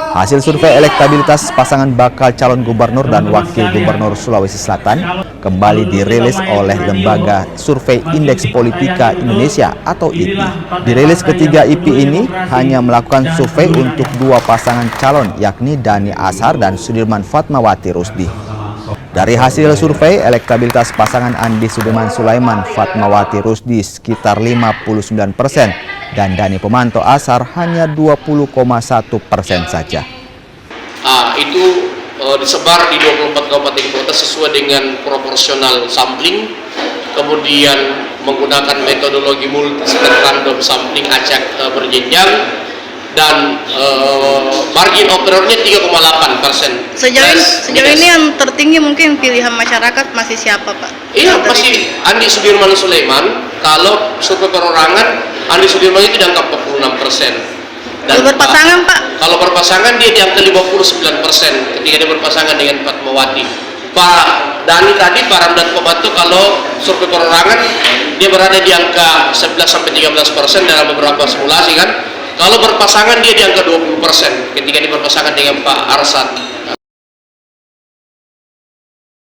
Hasil survei elektabilitas pasangan bakal calon gubernur dan wakil gubernur Sulawesi Selatan kembali dirilis oleh Lembaga Survei Indeks Politika Indonesia atau IPI. Dirilis ketiga IPI ini hanya melakukan survei untuk dua pasangan calon, yakni Dhani Azhar dan Sudirman Fatmawati Rusdi. Dari hasil survei, elektabilitas pasangan Andi Sudirman Sulaiman Fatmawati Rusdi sekitar 59% dan Dhani Pemanto Azhar hanya 20,1% saja. Itu disebar di 24 kabupaten kota sesuai dengan proporsional sampling, kemudian menggunakan metodologi multi-step random sampling acak berjenjang, dan margin of error-nya 3,8%. Sejauh ini yang tertinggi mungkin pilihan masyarakat masih siapa, Pak? Iya, masih Andi Sudirman Sulaiman. Kalau survei perorangan, Andi Sudirman itu di angka 46%. Kalau berpasangan, Pak? Kalau berpasangan dia di angka 59% ketika dia berpasangan dengan Fatmawati. Pak Dhani tadi, Pak Ramdan Pomanto, kalau survei perorangan dia berada di angka 11-13% dalam beberapa simulasi kan. Kalau berpasangan dia di angka 20% ketika dia berpasangan dengan Pak Arsad.